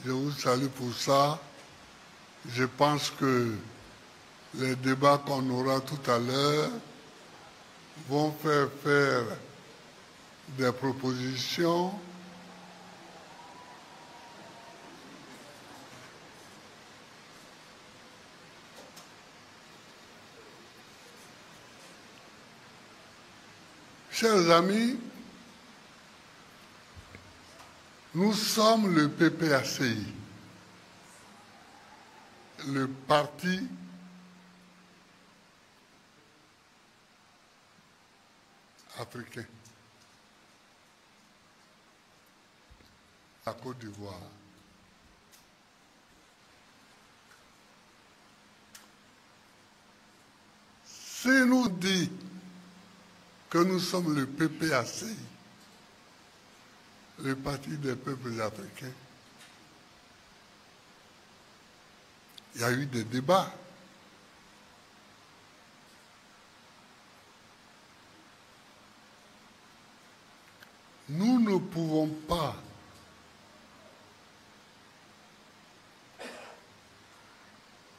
Je vous salue pour ça. Je pense que les débats qu'on aura tout à l'heure vont faire des propositions Chers amis, nous sommes le PPACI, le parti africain, la Côte d'Ivoire. Si nous dit que nous sommes le PPACI, le Parti des peuples africains, il y a eu des débats. Nous ne pouvons pas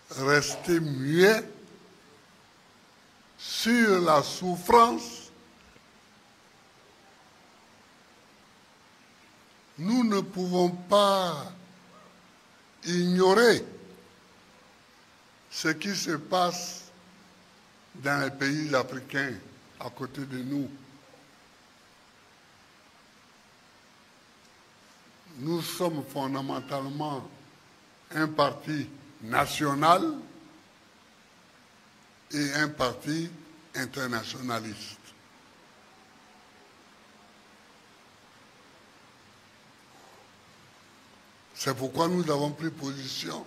rester muets sur la souffrance. Nous ne pouvons pas ignorer ce qui se passe dans les pays africains à côté de nous. Nous sommes fondamentalement un parti national et un parti internationaliste. C'est pourquoi nous avons pris position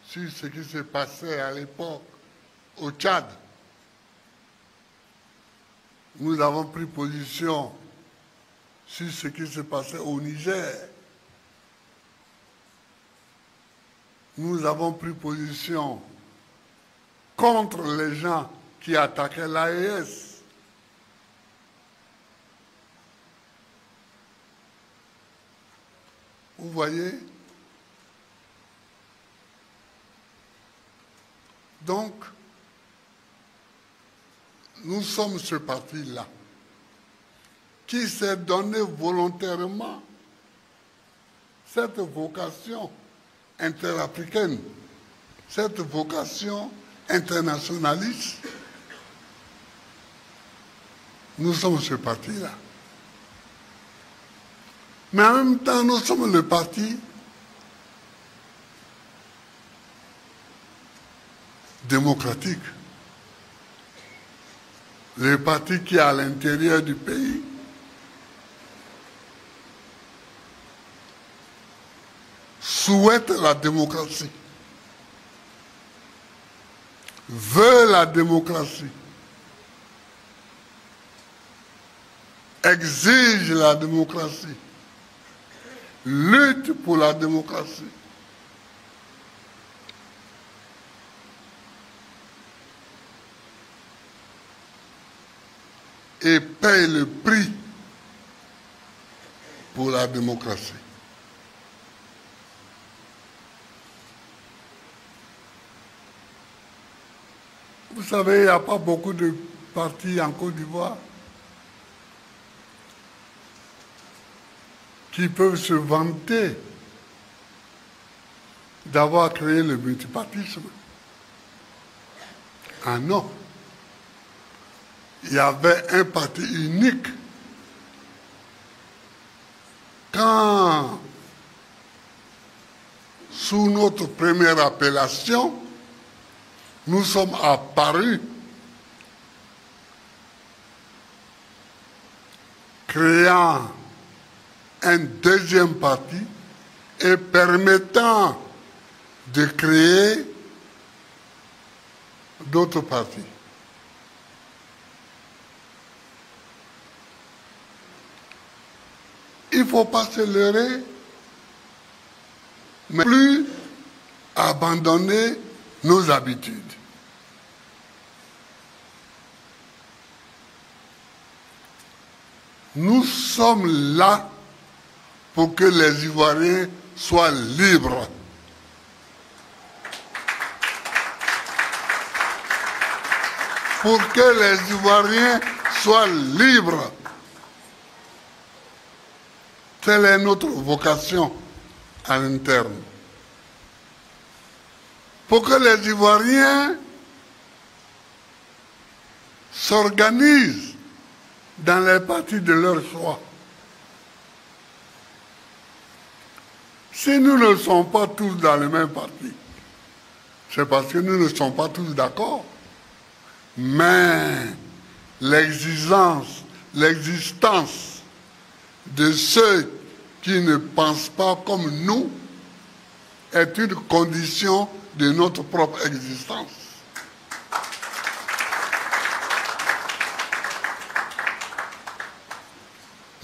sur ce qui se passait à l'époque au Tchad. Nous avons pris position sur ce qui se passait au Niger. Nous avons pris position contre les gens qui attaquaient l'AES. Vous voyez? Donc, nous sommes ce parti-là qui s'est donné volontairement cette vocation interafricaine, cette vocation internationaliste. Nous sommes ce parti-là. Mais en même temps, nous sommes le parti démocratique. Le parti qui est à l'intérieur du pays souhaite la démocratie, veut la démocratie, exige la démocratie, lutte pour la démocratie. Et paye le prix pour la démocratie. Vous savez, il n'y a pas beaucoup de partis en Côte d'Ivoire qui peuvent se vanter d'avoir créé le multipartisme. Ah non. Il y avait un parti unique. Quand, sous notre première appellation, nous sommes apparus, créant un deuxième parti et permettant de créer d'autres partis. Il ne faut pas se leurrer, mais plus abandonner nos habitudes. Nous sommes là pour que les Ivoiriens soient libres. Pour que les Ivoiriens soient libres. Telle est notre vocation à l'interne. Pour que les Ivoiriens s'organisent dans les partis de leur choix. Si nous ne sommes pas tous dans le même parti, c'est parce que nous ne sommes pas tous d'accord. Mais l'existence de ceux qui ne pensent pas comme nous est une condition de notre propre existence.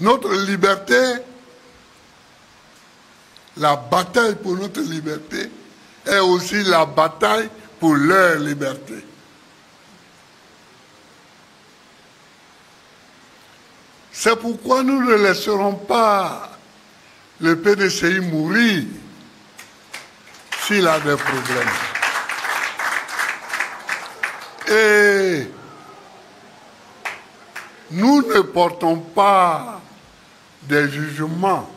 Notre liberté, la bataille pour notre liberté, est aussi la bataille pour leur liberté. C'est pourquoi nous ne laisserons pas le PDCI mourir s'il a des problèmes. Et nous ne portons pas des jugements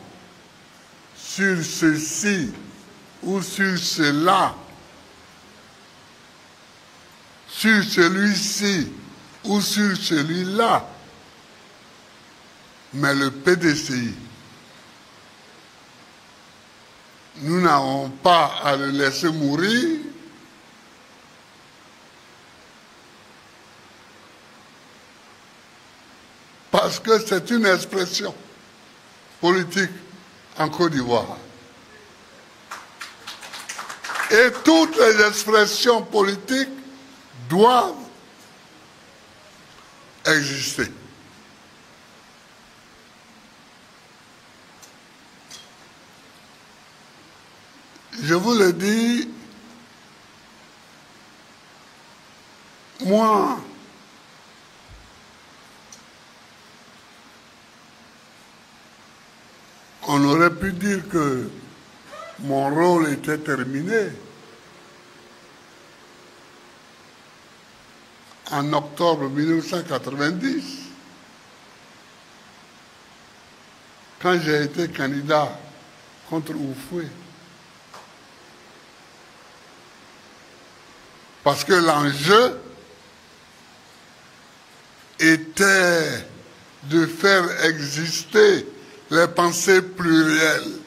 sur ceci ou sur cela, sur celui-ci ou sur celui-là. Mais le PDCI, nous n'avons pas à le laisser mourir parce que c'est une expression politique en Côte d'Ivoire. Et toutes les expressions politiques doivent exister. Je vous le dis, moi, on aurait pu dire que mon rôle était terminé en octobre 1990, quand j'ai été candidat contre Houphouët. Parce que l'enjeu était de faire exister les pensées plurielles.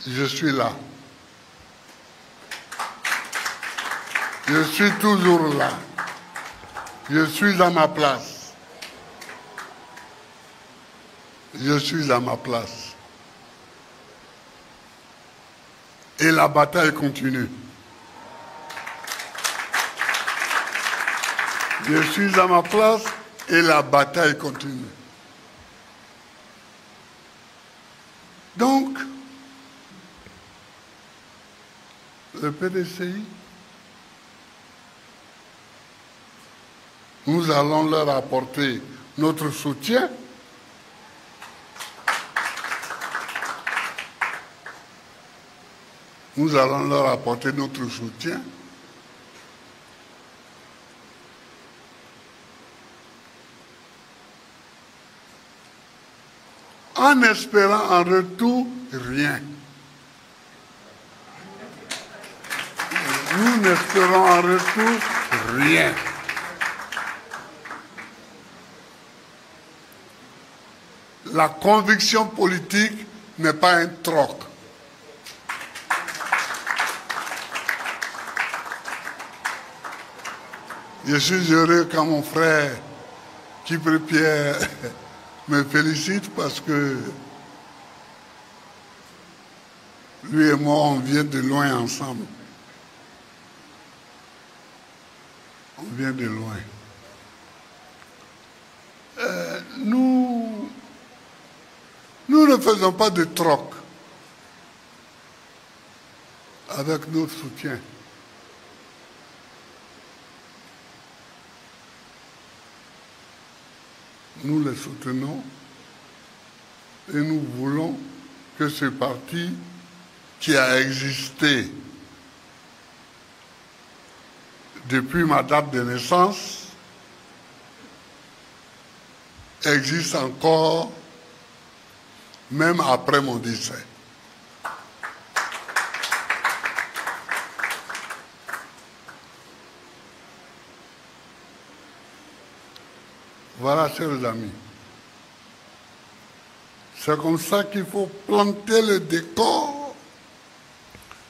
Je suis là. Je suis toujours là. Je suis à ma place. Je suis à ma place. Et la bataille continue. Je suis à ma place et la bataille continue. Donc, le PDCI, nous allons leur apporter notre soutien. Nous allons leur apporter notre soutien. En espérant en retour rien. Nous n'espérons en retour rien. La conviction politique n'est pas un troc. Je suis heureux quand mon frère Kipre Pierre me félicite parce que lui et moi, on vient de loin ensemble. On vient de loin. Nous ne faisons pas de troc avec notre soutien. nous les soutenons et nous voulons que ce parti qui a existé depuis ma date de naissance existe encore même après mon décès. Voilà, chers amis. C'est comme ça qu'il faut planter le décor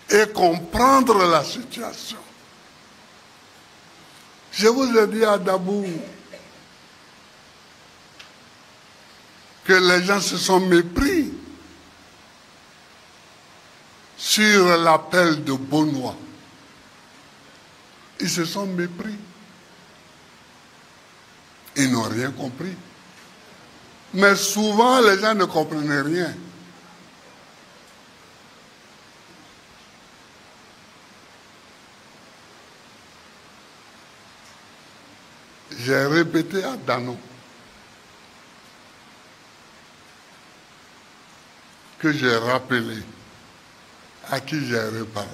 et comprendre la situation. Je vous ai dit à Dabou que les gens se sont mépris sur l'appel de Benoît. Ils se sont mépris. Ils n'ont rien compris. Mais souvent, les gens ne comprenaient rien. J'ai répété à Danon que j'ai rappelé, à qui j'ai reparlé.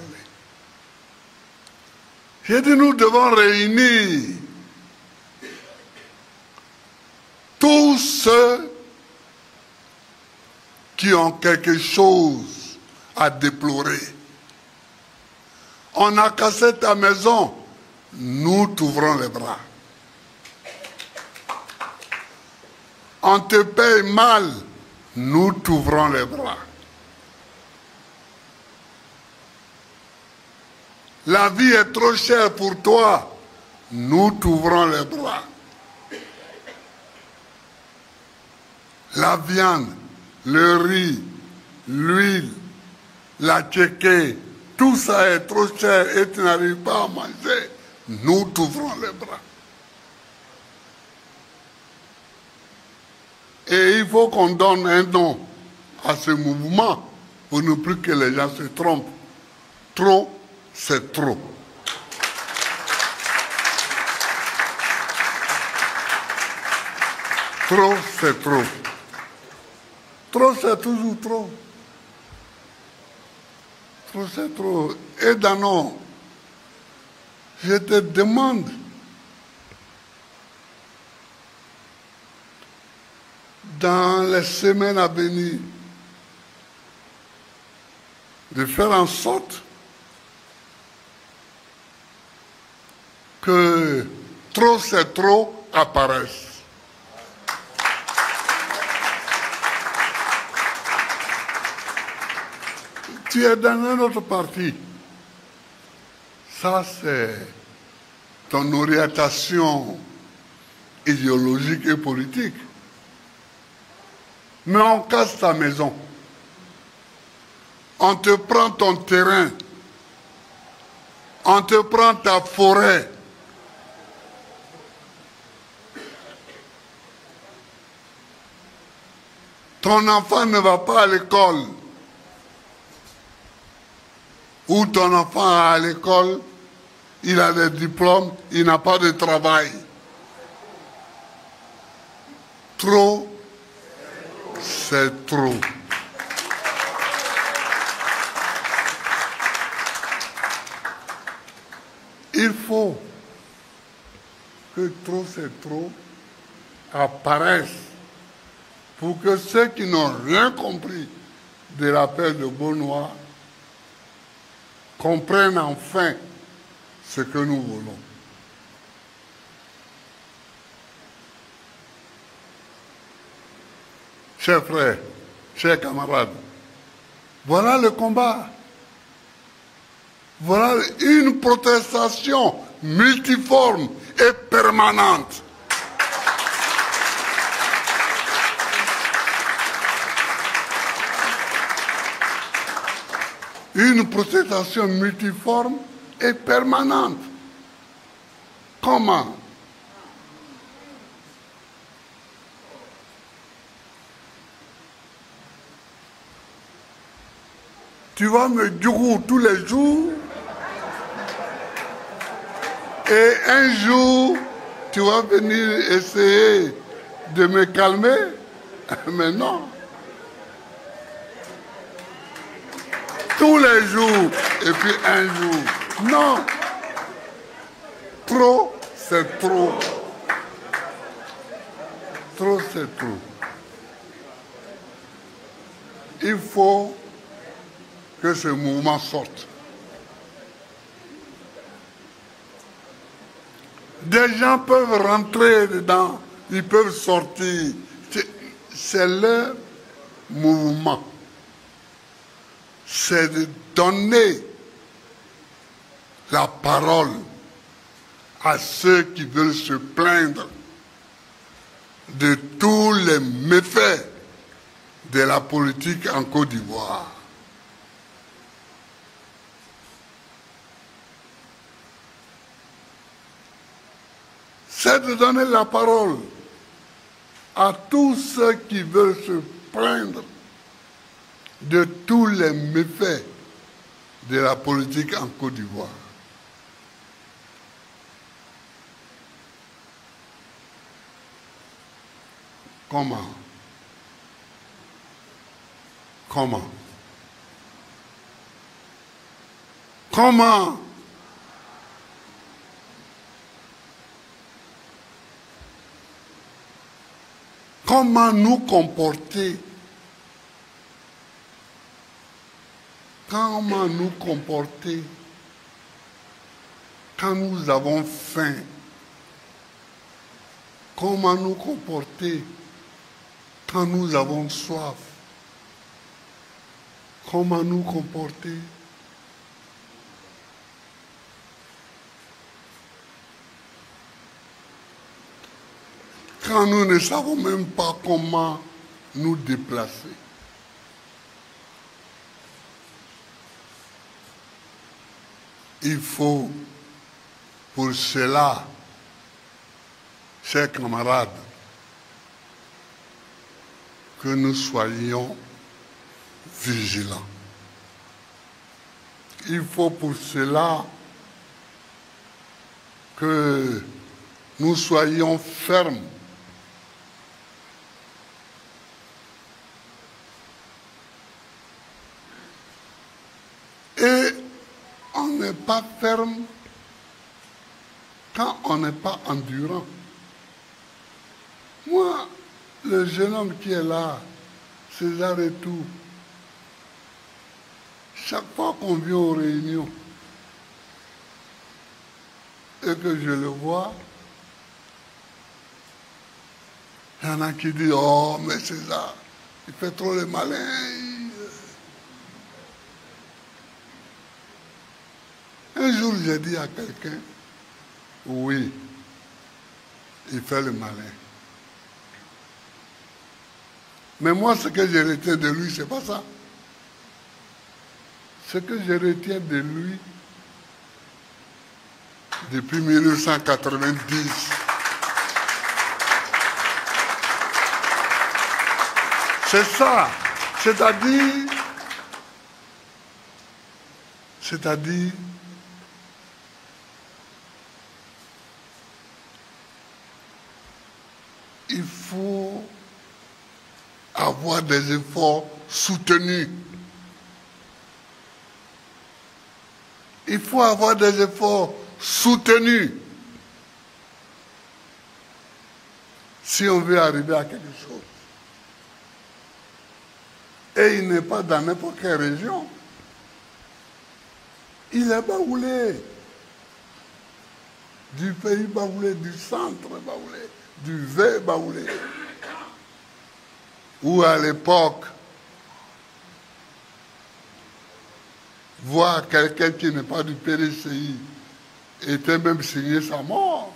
J'ai dit, nous devons réunir tous ceux qui ont quelque chose à déplorer. On a cassé ta maison, nous t'ouvrons les bras. On te paye mal, nous t'ouvrons les bras. La vie est trop chère pour toi, nous t'ouvrons les bras. La viande, le riz, l'huile, la tchéké, tout ça est trop cher et tu n'arrives pas à manger, nous t'ouvrons les bras. Et il faut qu'on donne un nom à ce mouvement pour ne plus que les gens se trompent. Trop, c'est trop. Trop, c'est trop. Trop, c'est toujours trop. Trop, c'est trop. Et Danon, je te demande dans les semaines à venir de faire en sorte que trop c'est trop apparaisse. Tu es dans un autre parti. Ça, c'est ton orientation idéologique et politique. Mais on casse ta maison. On te prend ton terrain. On te prend ta forêt. Ton enfant ne va pas à l'école. Ou ton enfant à l'école, il a des diplômes, il n'a pas de travail. Trop, c'est trop. Il faut que trop, c'est trop apparaisse pour que ceux qui n'ont rien compris de l'appel de Benoît comprennent enfin ce que nous voulons. Chers frères, chers camarades, voilà le combat. Voilà une protestation multiforme et permanente. Une protestation multiforme et permanente. Comment? Tu vas me dire tous les jours et un jour, tu vas venir essayer de me calmer, mais non. Tous les jours, et puis un jour. Non. Trop, c'est trop. Trop, c'est trop. Il faut que ce mouvement sorte. Des gens peuvent rentrer dedans, ils peuvent sortir. C'est leur mouvement. C'est de donner la parole à ceux qui veulent se plaindre de tous les méfaits de la politique en Côte d'Ivoire. C'est de donner la parole à tous ceux qui veulent se plaindre de tous les méfaits de la politique en Côte d'Ivoire. Comment? Comment? Comment? Comment nous comporter? Comment nous comporter quand nous avons faim? Comment nous comporter quand nous avons soif? Comment nous comporter? Quand nous ne savons même pas comment nous déplacer. Il faut pour cela, chers camarades, que nous soyons vigilants. Il faut pour cela que nous soyons fermes. Et on n'est pas ferme quand on n'est pas endurant. Moi, le jeune homme qui est là, César et tout, chaque fois qu'on vient aux réunions et que je le vois, il y en a qui disent « Oh, mais César, il fait trop le malin. » Un jour, j'ai dit à quelqu'un, oui, il fait le malin. Mais moi, ce que je retiens de lui, c'est pas ça. Ce que je retiens de lui, depuis 1990, c'est ça. C'est-à-dire, il faut avoir des efforts soutenus. Il faut avoir des efforts soutenus si on veut arriver à quelque chose. Et il n'est pas dans n'importe quelle région. Il est baoulé. Du pays baoulé, du centre baoulé, du V baoulé. Où à l'époque, voir quelqu'un qui n'est pas du PDCI était même signé sa mort.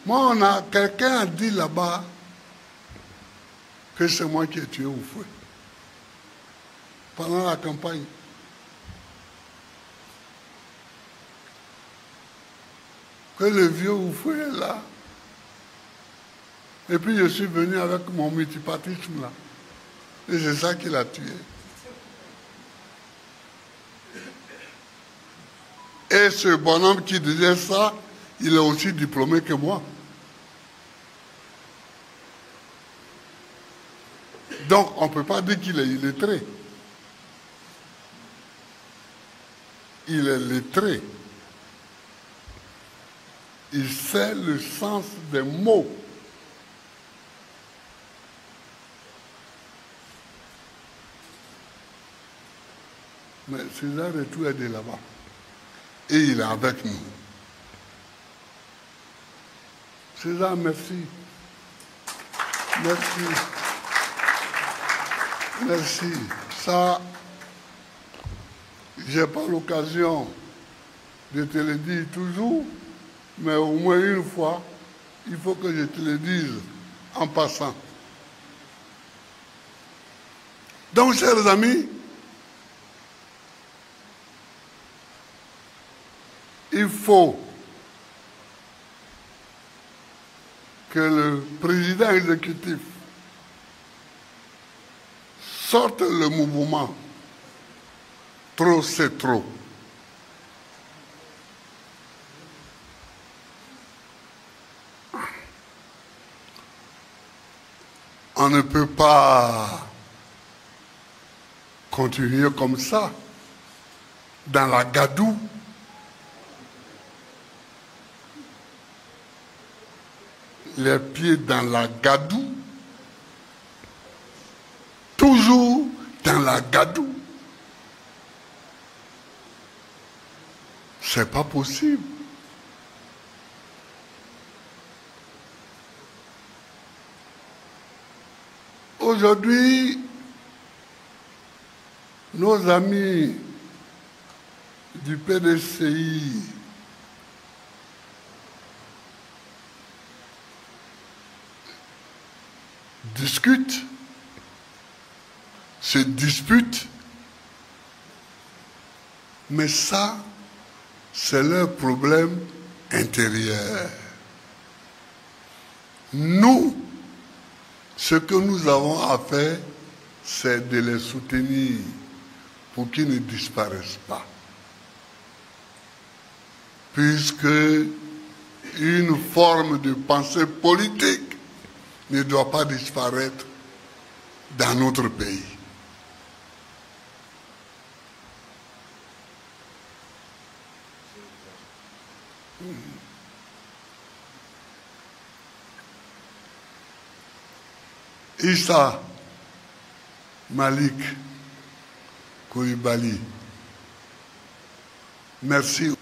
Moi, quelqu'un a dit là-bas que c'est moi qui ai tué Oufoué pendant la campagne. Que le vieux Oufoué est là. Et puis je suis venu avec mon multipartisme là. Et c'est ça qui l'a tué. Et ce bonhomme qui disait ça, il est aussi diplômé que moi. Donc, on ne peut pas dire qu'il est illettré. Il est lettré. Il sait le sens des mots. Mais César Retour est de là-bas. Et il est avec nous. César, merci. Merci. Merci. Ça, j'ai pas l'occasion de te le dire toujours, mais au moins une fois, il faut que je te le dise en passant. Donc, chers amis, il faut que le président exécutif sorte le mouvement. Trop, c'est trop. On ne peut pas continuer comme ça, dans la gadoue. Les pieds dans la gadoue. Toujours dans la gadoue. C'est pas possible. Aujourd'hui, nos amis du PDCI discutent, se disputent, mais ça, c'est leur problème intérieur. Nous, ce que nous avons à faire, c'est de les soutenir pour qu'ils ne disparaissent pas. Puisque une forme de pensée politique ne doit pas disparaître dans notre pays. Issa Malik Coulibaly, merci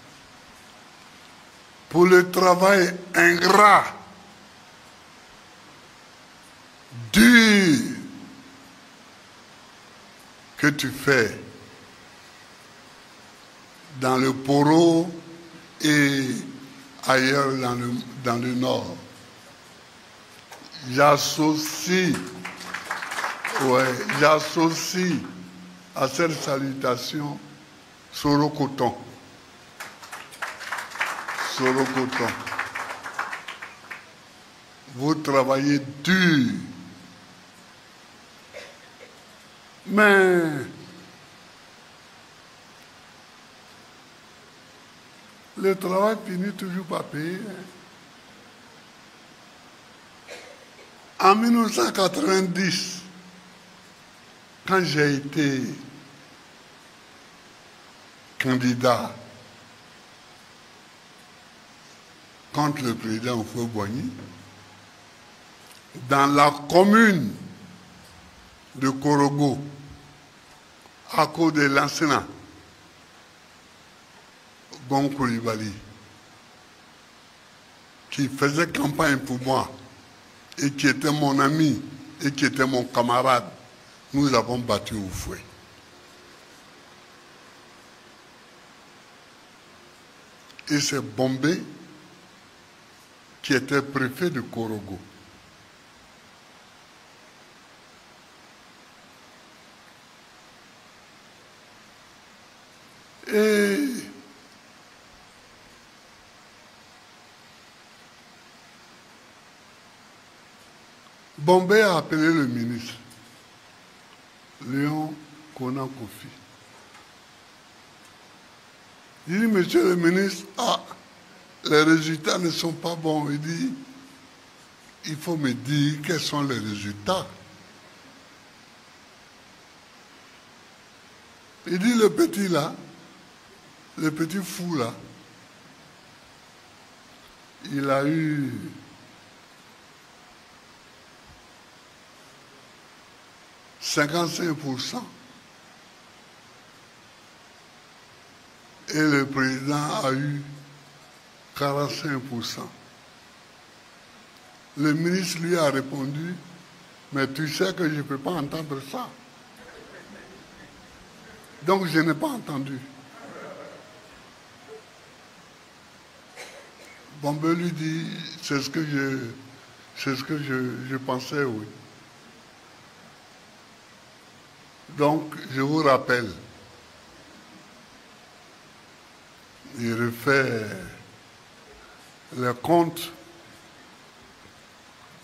pour le travail ingrat, dur que tu fais dans le Poro et ailleurs dans le Nord. J'associe à cette salutation Sorokoton. Sorokoton. Vous travaillez dur. Mais le travail finit toujours par payer. En 1990, quand j'ai été candidat contre le président Houphouët-Boigny, dans la commune de Korogo, à cause de l'enseignant Gon Coulibaly, qui faisait campagne pour moi, et qui était mon ami, et qui était mon camarade, nous avons battu Houphouët. Et c'est Bombé qui était préfet de Korogo. Et Bombé a appelé le ministre, Léon Kona Kofi. Il dit, monsieur le ministre, les résultats ne sont pas bons. Il dit, il faut me dire quels sont les résultats. Il dit le petit là, le petit fou là, il a eu 55%. Et le président a eu 45%. Le ministre lui a répondu, mais tu sais que je ne peux pas entendre ça. Donc je n'ai pas entendu. Bombe lui dit, c'est ce que je pensais, oui. Donc je vous rappelle, il refait les comptes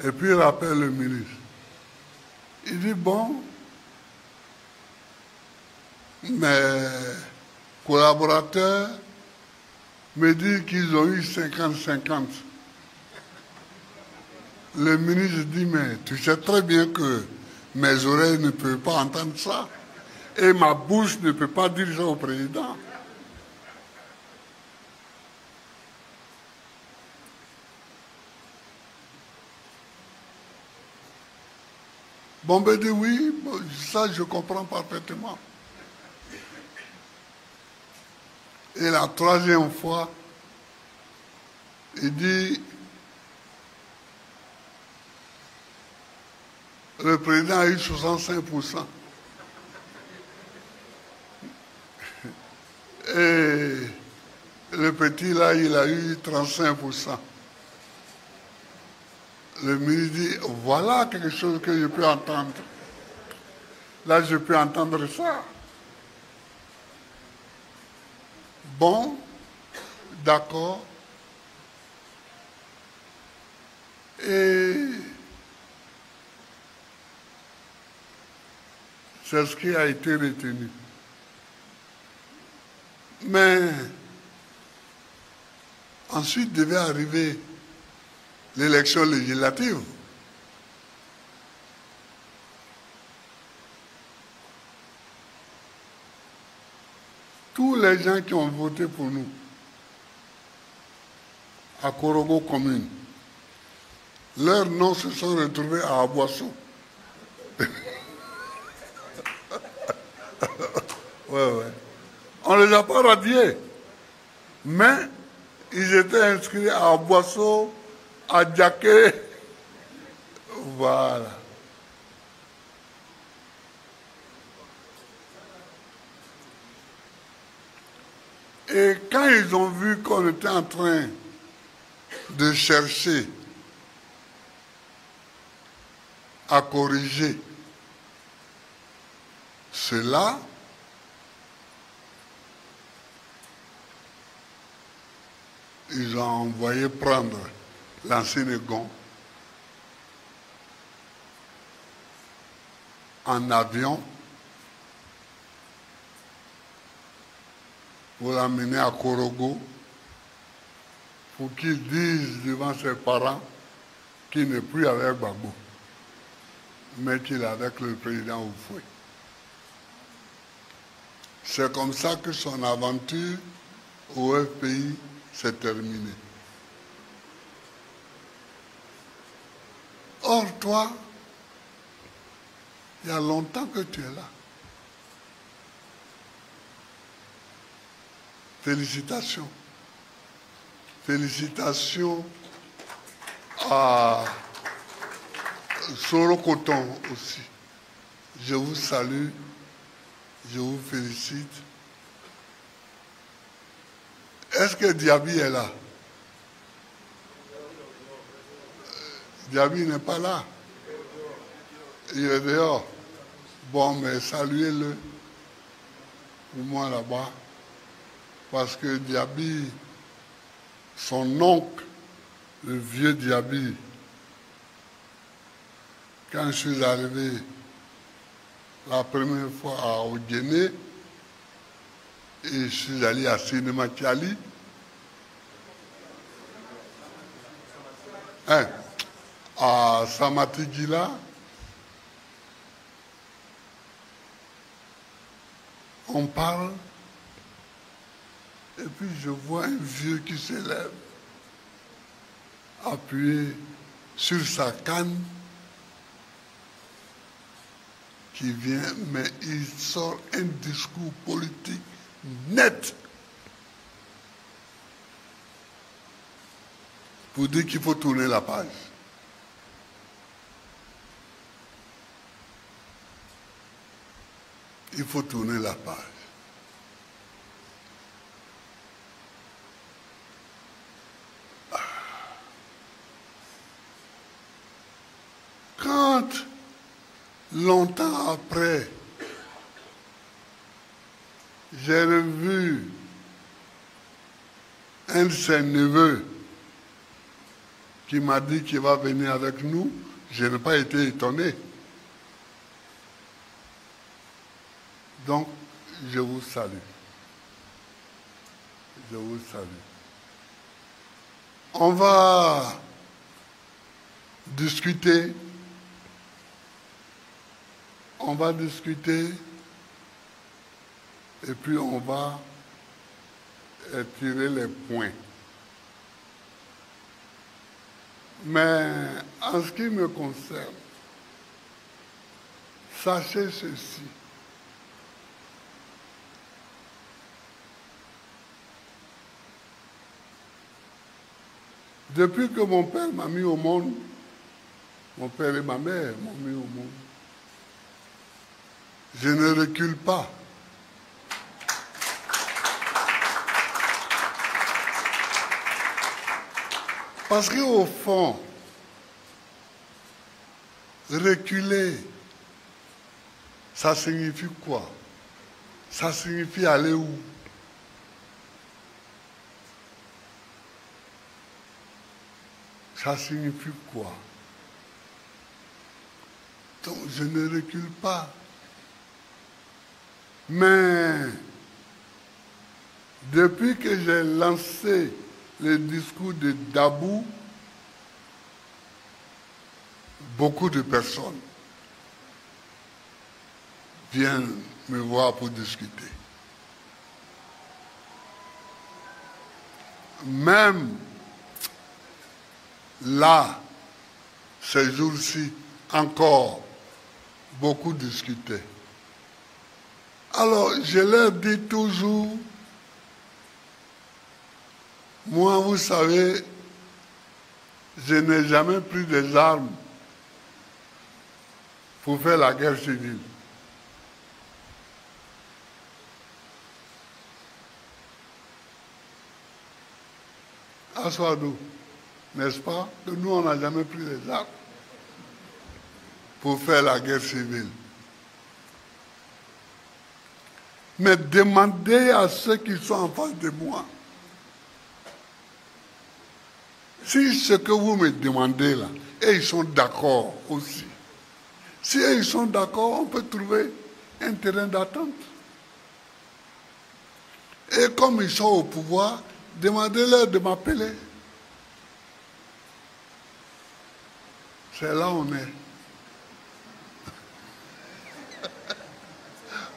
et puis il rappelle le ministre. Il dit, bon, mes collaborateurs me disent qu'ils ont eu 50-50. Le ministre dit, mais tu sais très bien que mes oreilles ne peuvent pas entendre ça et ma bouche ne peut pas dire ça au président. Bombe dit oui, ça je comprends parfaitement. Et la troisième fois, il dit, le président a eu 65%. Et le petit là, il a eu 35%. Le ministre dit, voilà quelque chose que je peux entendre. Là, je peux entendre ça. Bon, d'accord. Et c'est ce qui a été retenu. Mais ensuite devait arriver l'élection législative. Tous les gens qui ont voté pour nous à Korogo commune, leurs noms se sont retrouvés à Aboisson. Ouais. On ne les a pas radiés, mais ils étaient inscrits à Aboisson, à Djaké. Voilà. Et quand ils ont vu qu'on était en train de chercher à corriger cela, ils ont envoyé prendre l'ancien Egon en avion pour l'amener à Korogo pour qu'il dise devant ses parents qu'il n'est plus avec Gbagbo, mais qu'il est avec le président Houphouët. C'est comme ça que son aventure au FPI s'est terminée. Or, toi, il y a longtemps que tu es là. Félicitations. Félicitations à Soro Coton aussi. Je vous salue, je vous félicite. Est-ce que Diaby est là? Diaby n'est pas là. Il est dehors. Bon, mais saluez-le pour moi là-bas. Parce que Diaby, son oncle, le vieux Diaby, quand je suis arrivé la première fois à Ogéné, et je suis allé à Cinéma Tchali, à Samatigila, On parle, et puis je vois un vieux qui se lève, appuyé sur sa canne, qui vient, mais il sort un discours politique net pour dire qu'il faut tourner la page. Il faut tourner la page. Quand, longtemps après, j'ai revu un de ses neveux qui m'a dit qu'il va venir avec nous, je n'ai pas été étonné. Donc, je vous salue. Je vous salue. On va discuter. On va discuter. Et puis on va tirer les points. Mais en ce qui me concerne, sachez ceci. Depuis que mon père m'a mis au monde, mon père et ma mère m'ont mis au monde, je ne recule pas. Parce qu'au fond, reculer, ça signifie quoi? Ça signifie aller où? Ça signifie quoi? Donc je ne recule pas. Mais depuis que j'ai lancé le discours de Dabou, beaucoup de personnes viennent me voir pour discuter. Même là, ces jours-ci, encore, beaucoup discutaient. Alors, je leur dis toujours, moi, vous savez, je n'ai jamais pris des armes pour faire la guerre civile. Assois-nous, n'est-ce pas? Que nous, on n'a jamais pris des armes pour faire la guerre civile. Mais demandez à ceux qui sont en face de moi, si ce que vous me demandez là, et ils sont d'accord aussi, si ils sont d'accord, on peut trouver un terrain d'attente. Et comme ils sont au pouvoir, demandez-leur de m'appeler. C'est là où on est.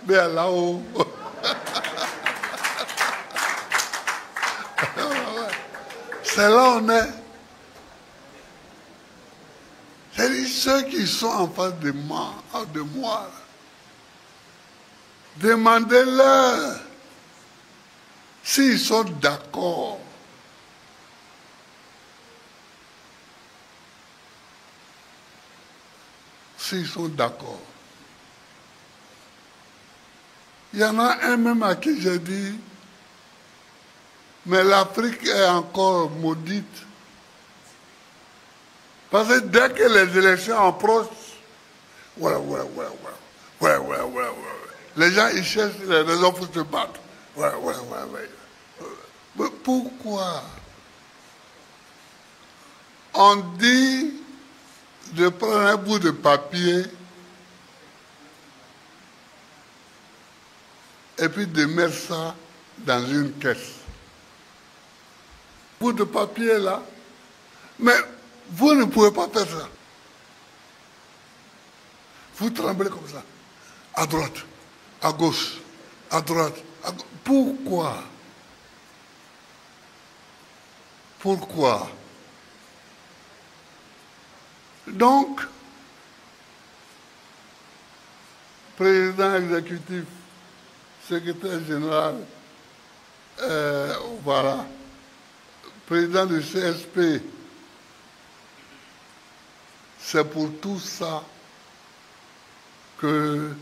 Mais là-haut. C'est là où on est. C'est-à-dire ceux qui sont en face de moi, demandez-leur s'ils sont d'accord. S'ils sont d'accord. Il y en a un même à qui j'ai dit, mais l'Afrique est encore maudite. Parce que dès que les élections approchent, les gens ils cherchent les raisons pour se battre. Mais pourquoi? On dit de prendre un bout de papier et puis de mettre ça dans une caisse. Bout de papier là, mais vous ne pouvez pas faire ça. Vous tremblez comme ça, à droite, à gauche, à droite. Pourquoi? Pourquoi? Donc, président exécutif, secrétaire général, voilà, président du CSP, c'est pour tout ça que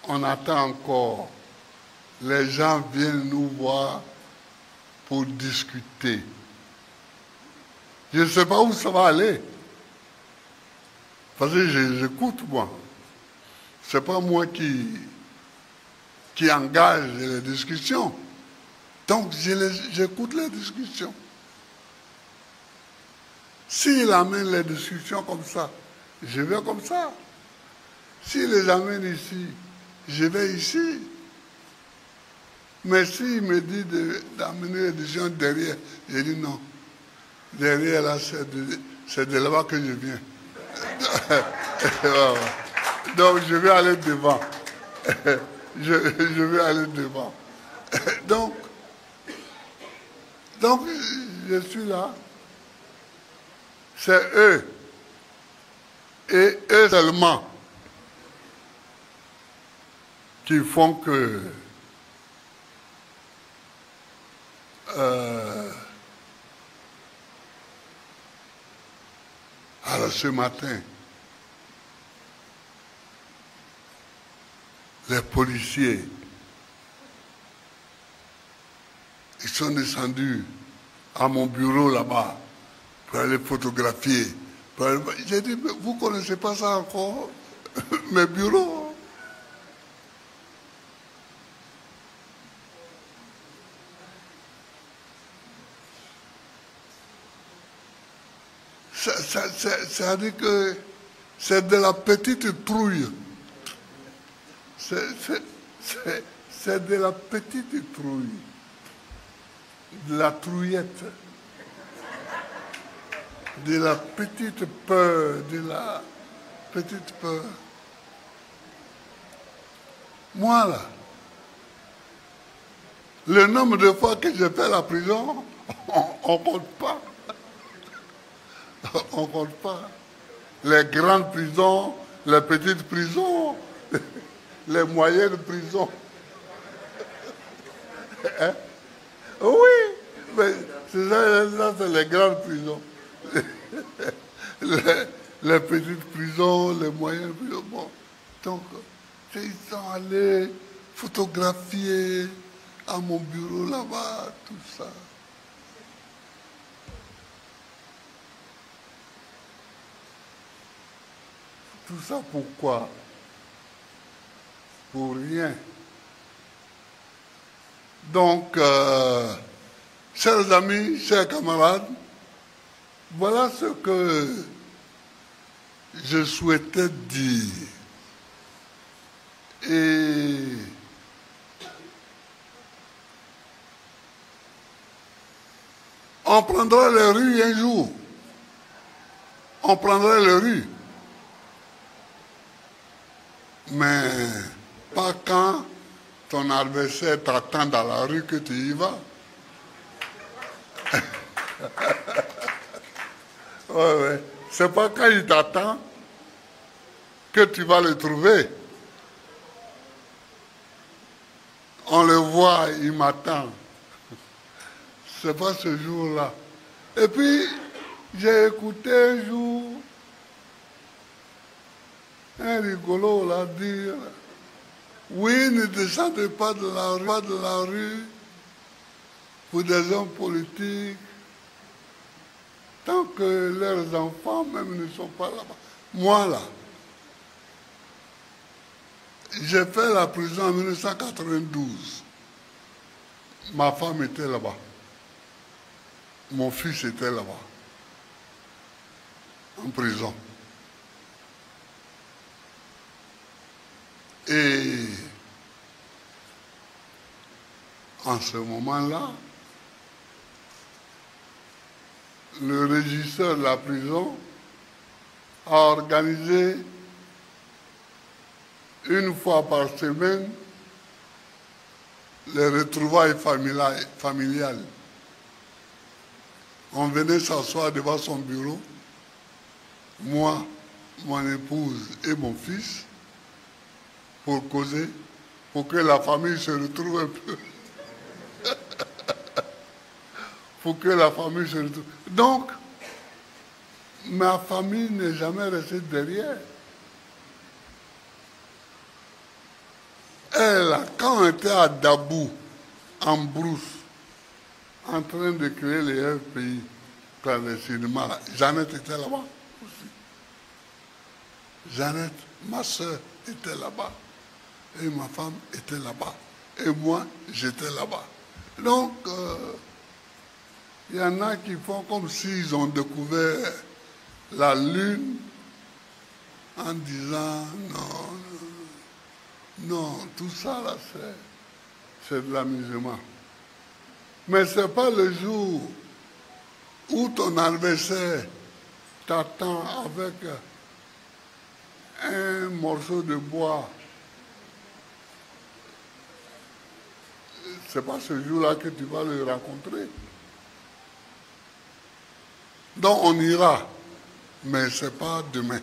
on attend encore. Les gens viennent nous voir pour discuter. Je ne sais pas où ça va aller. Parce que j'écoute, moi. Ce n'est pas moi qui engage les discussions. Donc, j'écoute les discussions. S'il amène les discussions comme ça, je vais comme ça. S'il les amène ici, je vais ici. Mais s'il me dit d'amener les discussions derrière, je dis non. Derrière, là, c'est de là-bas que je viens. Donc, je vais aller devant. Je vais aller devant. Donc, je suis là. C'est eux. Et eux seulement qui font que alors ce matin, les policiers, ils sont descendus à mon bureau là-bas pour aller photographier. J'ai dit, mais vous ne connaissez pas ça encore, mes bureaux? C'est-à-dire que c'est de la petite trouille. C'est de la petite trouille. De la trouillette. De la petite peur. De la petite peur. Moi, là, le nombre de fois que j'ai fait la prison, on ne compte pas. On ne compte pas. Les grandes prisons, les petites prisons, les moyennes prisons. Hein? Oui, mais c'est ça, c'est les grandes prisons. Les petites prisons, les moyennes prisons. Bon. Donc, ils sont allés photographier à mon bureau là-bas, tout ça. Tout ça pourquoi? Pour rien. Donc, chers amis, chers camarades, voilà ce que je souhaitais dire. Et on prendra les rues un jour. On prendra les rues. Mais pas quand ton adversaire t'attend dans la rue que tu y vas. Ouais. C'est pas quand il t'attend que tu vas le trouver. On le voit, il m'attend. C'est pas ce jour-là. Et puis, j'ai écouté un jour un rigolo l'a dit, oui, ne descendez pas de la rue pour des hommes politiques, tant que leurs enfants même ne sont pas là-bas. Moi, là, j'ai fait la prison en 1992. Ma femme était là-bas. Mon fils était là-bas, en prison. Et en ce moment-là, le régisseur de la prison a organisé une fois par semaine, les retrouvailles familiales. On venait s'asseoir devant son bureau, moi, mon épouse et mon fils, pour causer, pour que la famille se retrouve un peu. Pour que la famille se retrouve. Donc, ma famille n'est jamais restée derrière. Elle, quand on était à Dabou, en brousse, en train de créer les FPI clandestinement, Jeannette était là-bas aussi. Jeannette, ma soeur, était là-bas. Et ma femme était là-bas. Et moi, j'étais là-bas. Donc, il y en a qui font comme s'ils ont découvert la lune en disant non, tout ça là, c'est de l'amusement. Mais ce n'est pas le jour où ton adversaire t'attend avec un morceau de bois. Ce n'est pas ce jour-là que tu vas le rencontrer. Donc on ira, mais ce n'est pas demain.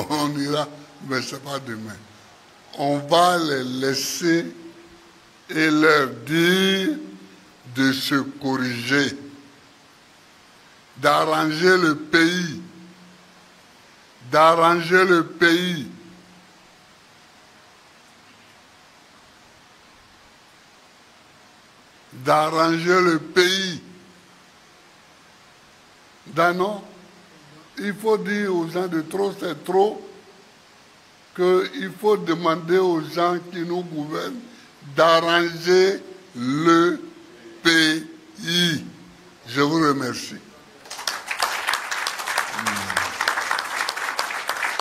On ira, mais ce n'est pas demain. On va les laisser et leur dire de se corriger, d'arranger le pays, d'arranger le pays. D'arranger le pays. Non, il faut dire aux gens de trop, c'est trop, qu'il faut demander aux gens qui nous gouvernent d'arranger le pays. Je vous remercie.